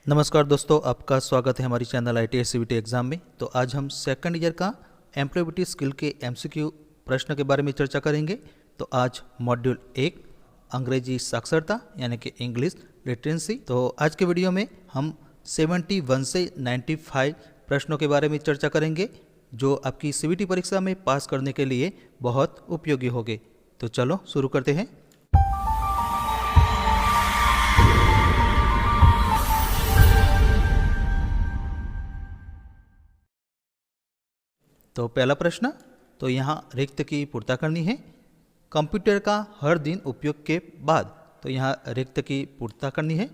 नमस्कार दोस्तों, आपका स्वागत है हमारी चैनल ITS CVT एग्ज़ाम में। तो आज हम सेकंड ईयर का एम्प्लॉयबिलिटी स्किल के MCQ प्रश्न के बारे में चर्चा करेंगे। तो आज मॉड्यूल 1 अंग्रेजी साक्षरता यानी कि इंग्लिश लिटरेसी। तो आज के वीडियो में हम 71 से 95 प्रश्नों के बारे में चर्चा करेंगे जो आपकी CVT परीक्षा में पास करने के लिए बहुत उपयोगी होंगे। तो चलो शुरू करते हैं। तो पहला प्रश्न, तो यहाँ रिक्त की पूर्ता करनी है। कंप्यूटर का हर दिन उपयोग के बाद, तो यहाँ रिक्त की पूर्ता करनी है।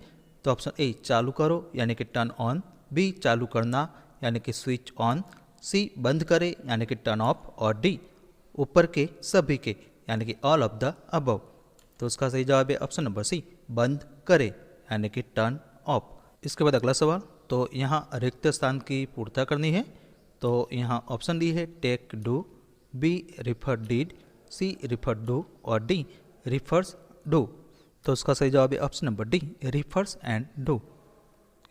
तो ऑप्शन ए चालू करो यानी कि टर्न ऑन, बी चालू करना यानी कि स्विच ऑन, सी बंद करे यानी कि टर्न ऑफ, और डी ऊपर के सभी के यानी कि ऑल ऑफ द अबव। तो उसका सही जवाब है ऑप्शन नंबर सी बंद करे यानी कि टर्न ऑफ। इसके बाद अगला सवाल, तो यहाँ रिक्त स्थान की पूर्ता करनी है। तो यहाँ ऑप्शन डी है take do, B refer did, C refer do और डी रिफर्स डू। तो उसका सही जवाब है option number D refers and do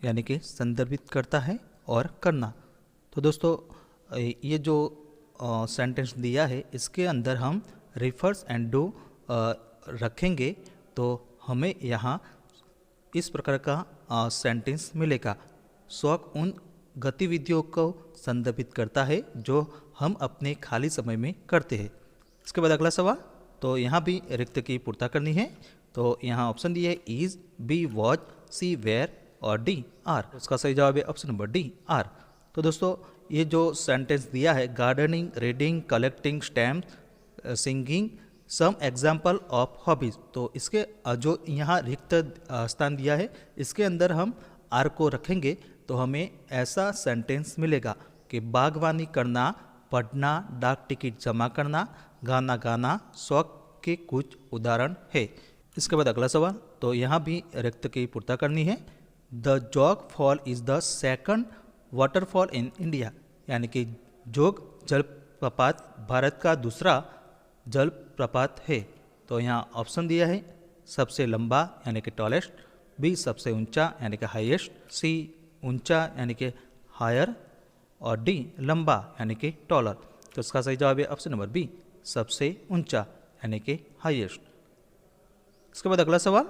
यानी कि संदर्भित करता है और करना। तो दोस्तों ये जो सेंटेंस दिया है इसके अंदर हम रिफर्स एंड डू रखेंगे तो हमें यहाँ इस प्रकार का सेंटेंस मिलेगा। शौक उन गतिविधियों को संदर्भित करता है जो हम अपने खाली समय में करते हैं। इसके बाद अगला सवाल, तो यहाँ भी रिक्त की पूर्ता करनी है। तो यहाँ ऑप्शन दी है is, B watch, C where और डी आर। उसका सही जवाब है ऑप्शन नंबर डी आर। तो दोस्तों ये जो सेंटेंस दिया है gardening, reading, collecting stamp, singing, some example of hobbies. तो इसके जो यहाँ रिक्त स्थान दिया है इसके अंदर हम आर को रखेंगे तो हमें ऐसा सेंटेंस मिलेगा कि बागवानी करना, पढ़ना, डाक टिकट जमा करना, गाना गाना शौक के कुछ उदाहरण है। इसके बाद अगला सवाल, तो यहाँ भी रिक्त की पूर्ता करनी है। द जोग fall is the second waterfall in India यानी कि जोग जलप्रपात भारत का दूसरा जलप्रपात है। तो यहाँ ऑप्शन दिया है सबसे लंबा यानी कि टॉलेस्ट, बी सबसे ऊंचा यानी कि हाईएस्ट, सी ऊंचा यानी कि हायर और डी लंबा यानी कि टॉलर। तो इसका सही जवाब है ऑप्शन नंबर बी सबसे ऊंचा यानी कि हाईएस्ट। इसके बाद अगला सवाल,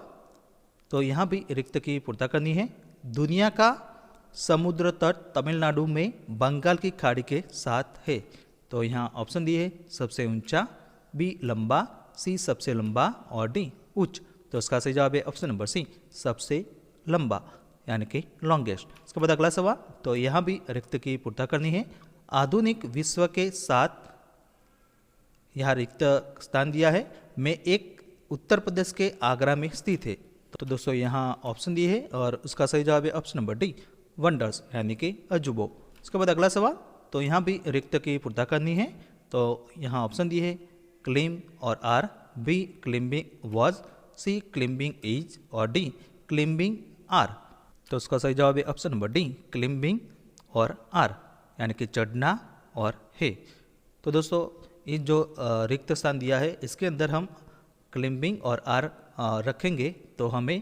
तो यहाँ भी रिक्त की पूर्ता करनी है। दुनिया का समुद्र तट तमिलनाडु में बंगाल की खाड़ी के साथ है। तो यहाँ ऑप्शन दिए है सबसे ऊंचा, बी लंबा, सी सबसे लंबा और डी उच्च। तो इसका सही जवाब है ऑप्शन नंबर सी सबसे लंबा यानी कि लॉन्गेस्ट। इसके बाद अगला सवाल, तो यहाँ भी रिक्त की पूर्ता करनी है। आधुनिक विश्व के साथ यहाँ रिक्त स्थान दिया है में एक उत्तर प्रदेश के आगरा में स्थित है। तो दोस्तों यहाँ ऑप्शन दिए है और उसका सही जवाब है ऑप्शन नंबर डी वंडर्स यानी कि अजूबों। इसके बाद अगला सवाल, तो यहाँ भी रिक्त की पूर्ता करनी है। तो यहाँ ऑप्शन दिए है क्लिम और are, B climbing was, C climbing is और डी क्लिम्बिंग आर। तो उसका सही जवाब है ऑप्शन नंबर डी क्लिम्बिंग और आर यानी कि चढ़ना और है। तो दोस्तों ये जो रिक्त स्थान दिया है इसके अंदर हम क्लिम्बिंग और आर रखेंगे तो हमें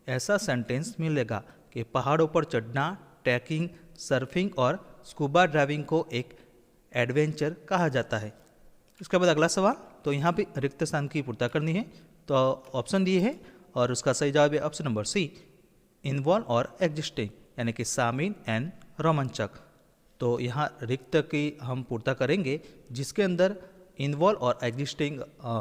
ऐसा सेंटेंस मिलेगा कि पहाड़ों पर चढ़ना, ट्रैकिंग, सर्फिंग और स्कूबा ड्राइविंग को एक एडवेंचर कहा जाता है। इसके बाद अगला सवाल, तो यहाँ भी रिक्त स्थान की पूर्ता करनी है। तो ऑप्शन दिए है और उसका सही जवाब है ऑप्शन नंबर सी इन्वॉल्व और एग्जिस्टिंग यानी कि शामिल एंड रोमांचक। तो यहाँ रिक्त की हम पूर्ता करेंगे जिसके अंदर इन्वॉल्व और एग्जिस्टिंग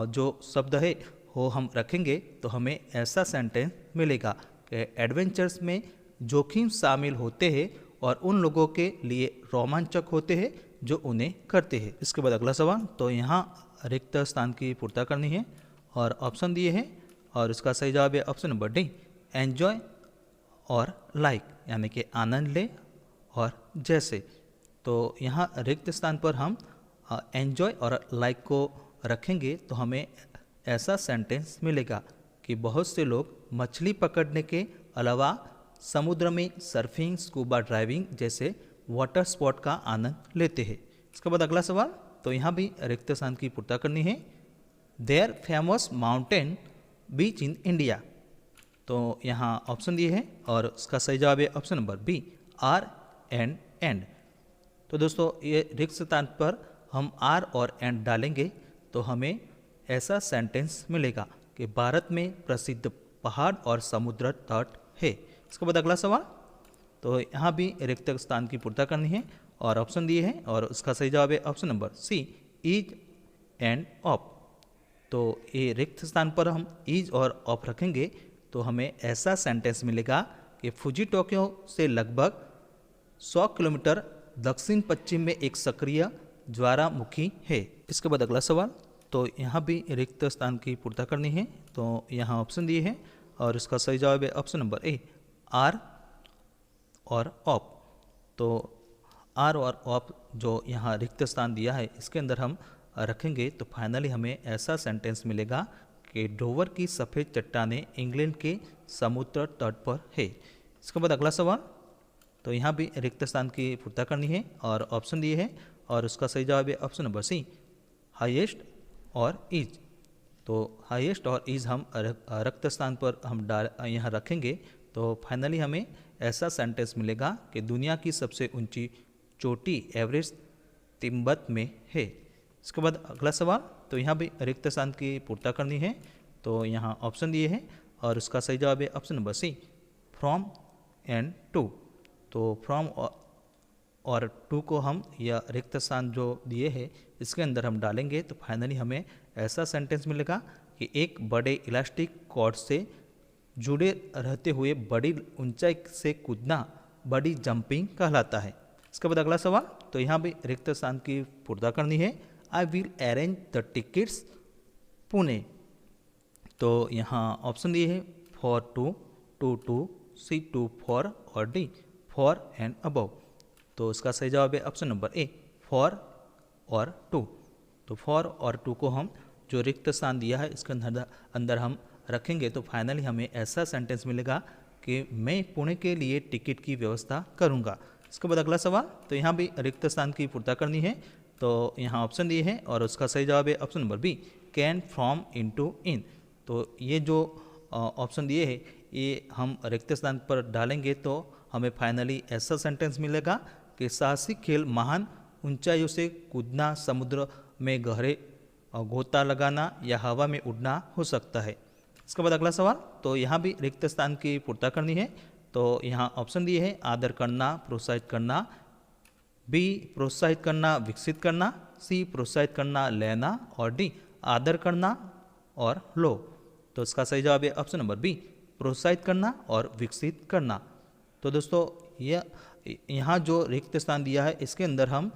जो शब्द है वो हम रखेंगे तो हमें ऐसा सेंटेंस मिलेगा कि एडवेंचर्स में जोखिम शामिल होते हैं और उन लोगों के लिए रोमांचक होते हैं जो उन्हें करते हैं। इसके बाद अगला सवाल, तो यहाँ रिक्त स्थान की पूर्ता करनी है और ऑप्शन दिए हैं और इसका सही जवाब है ऑप्शन नंबर डी एन्जॉय और लाइक यानी कि आनंद ले और जैसे। तो यहाँ रिक्त स्थान पर हम एन्जॉय और लाइक को रखेंगे तो हमें ऐसा सेंटेंस मिलेगा कि बहुत से लोग मछली पकड़ने के अलावा समुद्र में सर्फिंग, स्कूबा ड्राइविंग जैसे वाटर स्पोर्ट का आनंद लेते हैं। इसके बाद अगला सवाल, तो यहाँ भी रिक्त स्थान की पूर्ता करनी है। There famous mountain beach in India तो यहाँ ऑप्शन दिए हैं और उसका सही जवाब है option number B, are and and. तो दोस्तों ये रिक्त स्थान पर हम आर और एंड डालेंगे तो हमें ऐसा सेंटेंस मिलेगा कि भारत में प्रसिद्ध पहाड़ और समुद्र तट है। इसके बाद अगला सवाल, तो यहाँ भी रिक्त स्थान की पूर्तता करनी है और ऑप्शन दिए हैं और उसका सही जवाब है option number C, is and of. तो ये रिक्त स्थान पर हम इज और ऑफ रखेंगे तो हमें ऐसा सेंटेंस मिलेगा कि फुजी टोक्यो से लगभग 100 किलोमीटर दक्षिण पश्चिम में एक सक्रिय ज्वालामुखी है। इसके बाद अगला सवाल, तो यहाँ भी रिक्त स्थान की पूर्तता करनी है तो यहाँ ऑप्शन दिए हैं और इसका सही जवाब है ऑप्शन नंबर ए, आर और ऑफ। तो आर और ऑफ जो यहाँ रिक्त स्थान दिया है इसके अंदर हम रखेंगे तो फाइनली हमें ऐसा सेंटेंस मिलेगा कि डोवर की सफ़ेद चट्टानें इंग्लैंड के समुद्र तट पर है। इसके बाद अगला सवाल, तो यहाँ भी रिक्त स्थान की पूर्तता करनी है और ऑप्शन दिए हैं और उसका सही जवाब है ऑप्शन नंबर सी, हाईएस्ट और इज। तो हाईएस्ट और इज हम रिक्त स्थान पर हम यहाँ रखेंगे तो फाइनली हमें ऐसा सेंटेंस मिलेगा कि दुनिया की सबसे ऊंची चोटी एवरेस्ट तिब्बत में है। इसके बाद अगला सवाल, तो यहाँ भी रिक्त स्थान की पूर्तता करनी है तो यहाँ ऑप्शन दिए हैं और उसका सही जवाब है option number C, from and to. तो फ्रॉम और टू को हम या रिक्त स्थान जो दिए हैं इसके अंदर हम डालेंगे तो फाइनली हमें ऐसा सेंटेंस मिलेगा कि एक बड़े इलास्टिक कॉर्ड से जुड़े रहते हुए बड़ी ऊंचाई से कूदना बड़ी जंपिंग कहलाता है। इसके बाद अगला सवाल, तो यहाँ भी रिक्त स्थान की पूर्तता करनी है। I will arrange the tickets Pune. तो यहाँ ऑप्शन दिए हैं for to, C to for और डी फॉर एंड अबव। तो इसका सही जवाब है ऑप्शन नंबर ए, फॉर और टू। तो फॉर और टू को हम जो रिक्त स्थान दिया है इसके अंदर हम रखेंगे तो फाइनली हमें ऐसा सेंटेंस मिलेगा कि मैं पुणे के लिए टिकट की व्यवस्था करूंगा। इसके बाद अगला सवाल, तो यहाँ भी रिक्त स्थान की पूर्तता करनी है तो यहाँ ऑप्शन दिए हैं और उसका सही जवाब है option number B, can, from, into, in. तो ये जो ऑप्शन दिए हैं ये हम रिक्त स्थान पर डालेंगे तो हमें फाइनली ऐसा सेंटेंस मिलेगा कि साहसिक खेल महान ऊंचाइयों से कूदना, समुद्र में गहरे गोता लगाना या हवा में उड़ना हो सकता है। इसके बाद अगला सवाल, तो यहाँ भी रिक्त स्थान की पूर्तता करनी है तो यहाँ ऑप्शन दिए हैं आदर करना, प्रोत्साहित करना, बी प्रोत्साहित करना, विकसित करना, सी प्रोत्साहित करना, लेना और डी आदर करना और लो। तो इसका सही जवाब है ऑप्शन नंबर बी, प्रोत्साहित करना और विकसित करना। तो दोस्तों यहाँ जो रिक्त स्थान दिया है इसके अंदर हम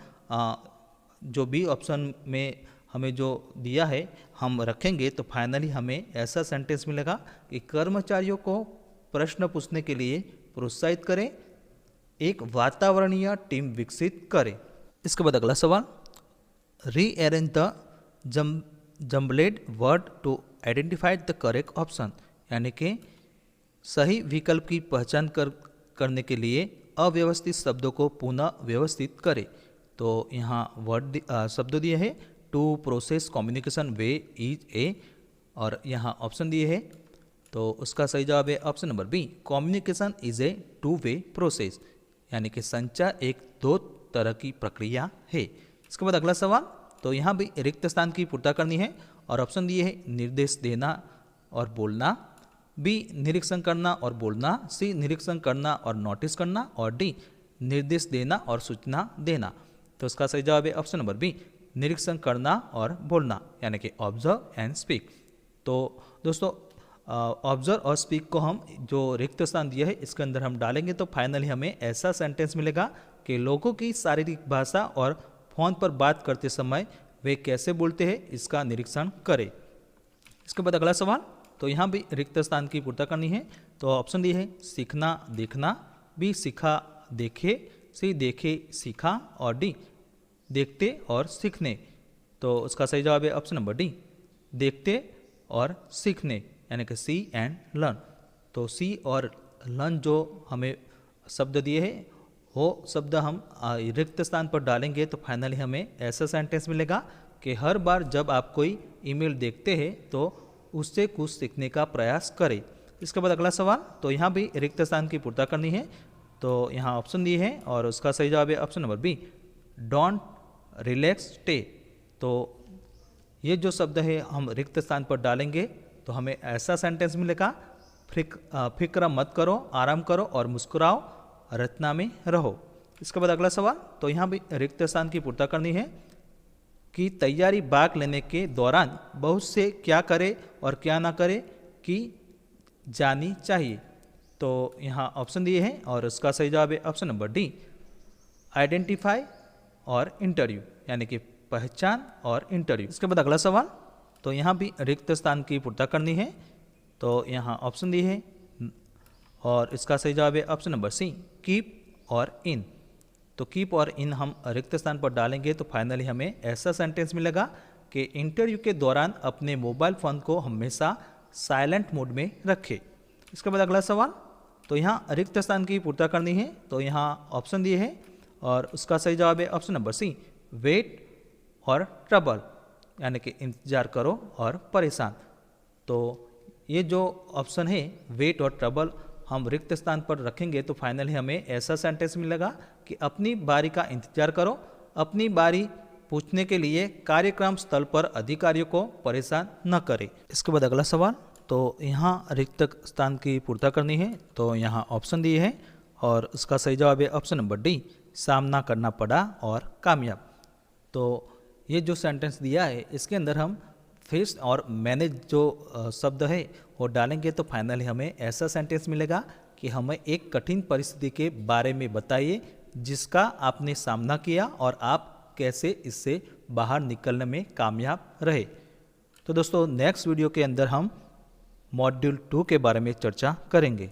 जो बी ऑप्शन में हमें जो दिया है हम रखेंगे तो फाइनली हमें ऐसा सेंटेंस मिलेगा कि कर्मचारियों को प्रश्न पूछने के लिए प्रोत्साहित करें, एक वातावरणीय टीम विकसित करें। इसके बाद अगला सवाल, rearrange the jumbled word to identify the correct option, यानी कि सही विकल्प की पहचान करने के लिए अव्यवस्थित शब्दों को पुनः व्यवस्थित करें। तो यहाँ वर्ड शब्द दिए हैं to process communication way is a और यहाँ ऑप्शन दिए हैं तो उसका सही जवाब है option number B, communication is a two way process, यानी कि संचार एक दो तरह की प्रक्रिया है। इसके बाद अगला सवाल, तो यहाँ भी रिक्त स्थान की पूर्तता करनी है और ऑप्शन दिए है निर्देश देना और बोलना, बी निरीक्षण करना और बोलना, सी निरीक्षण करना और नोटिस करना और डी निर्देश देना और सूचना देना। तो इसका सही जवाब है ऑप्शन नंबर बी, निरीक्षण करना और बोलना, यानी कि ऑब्जर्व एंड स्पीक। तो दोस्तों ऑब्जर्व और स्पीक को हम जो रिक्त स्थान दिया है इसके अंदर हम डालेंगे तो फाइनली हमें ऐसा सेंटेंस मिलेगा कि लोगों की शारीरिक भाषा और फोन पर बात करते समय वे कैसे बोलते हैं इसका निरीक्षण करें। इसके बाद अगला सवाल, तो यहाँ भी रिक्त स्थान की पूर्तता करनी है तो ऑप्शन दिए है सीखना देखना, बी सीखा देखे, सी देखे सीखा और डी देखते और सीखने। तो उसका सही जवाब है ऑप्शन नंबर डी, देखते और सीखने, यानी कि सी एंड लर्न। तो सी और लर्न जो हमें शब्द दिए हैं वो शब्द हम रिक्त स्थान पर डालेंगे तो फाइनली हमें ऐसा सेंटेंस मिलेगा कि हर बार जब आप कोई ईमेल देखते हैं तो उससे कुछ सीखने का प्रयास करें। इसके बाद अगला सवाल, तो यहाँ भी रिक्त स्थान की पूर्ति करनी है। तो यहाँ ऑप्शन दिए हैं और उसका सही जवाब है option number B, don't relax stay. तो ये जो शब्द है हम रिक्त स्थान पर डालेंगे तो हमें ऐसा सेंटेंस मिलेगा, फिक्र मत करो, आराम करो और मुस्कुराओ, रचना में रहो। इसके बाद अगला सवाल, तो यहाँ भी रिक्त स्थान की पूर्ति करनी है कि तैयारी भाग लेने के दौरान बहुत से क्या करे और क्या ना करे कि जानी चाहिए। तो यहाँ ऑप्शन दिए हैं और उसका सही जवाब है ऑप्शन नंबर डी, आइडेंटिफाई और इंटरव्यू, यानी कि पहचान और इंटरव्यू। इसके बाद अगला सवाल, तो यहाँ भी रिक्त स्थान की पूर्ति करनी है। तो यहाँ ऑप्शन दिए हैं और इसका सही जवाब है ऑप्शन नंबर सी, कीप और इन। तो कीप और इन हम रिक्त स्थान पर डालेंगे तो फाइनली हमें ऐसा सेंटेंस मिलेगा कि इंटरव्यू के दौरान अपने मोबाइल फ़ोन को हमेशा साइलेंट मोड में रखें। इसके बाद अगला सवाल, तो यहाँ रिक्त स्थान की पूर्ति करनी है। तो यहाँ ऑप्शन दिए हैं और उसका सही जवाब है ऑप्शन नंबर सी, वेट और ट्रबल, यानी कि इंतजार करो और परेशान। तो ये जो ऑप्शन है वेट और ट्रबल हम रिक्त स्थान पर रखेंगे तो फाइनली हमें ऐसा सेंटेंस मिलेगा कि अपनी बारी का इंतजार करो, अपनी बारी पूछने के लिए कार्यक्रम स्थल पर अधिकारियों को परेशान न करें। इसके बाद अगला सवाल, तो यहाँ रिक्त स्थान की पूर्ति करनी है। तो यहाँ ऑप्शन दिए हैं और उसका सही जवाब है ऑप्शन नंबर डी, सामना करना पड़ा और कामयाब। तो ये जो सेंटेंस दिया है इसके अंदर हम फेस और मैनेज जो शब्द है वो डालेंगे तो फाइनली हमें ऐसा सेंटेंस मिलेगा कि हमें एक कठिन परिस्थिति के बारे में बताइए जिसका आपने सामना किया और आप कैसे इससे बाहर निकलने में कामयाब रहे। तो दोस्तों नेक्स्ट वीडियो के अंदर हम मॉड्यूल 2 के बारे में चर्चा करेंगे।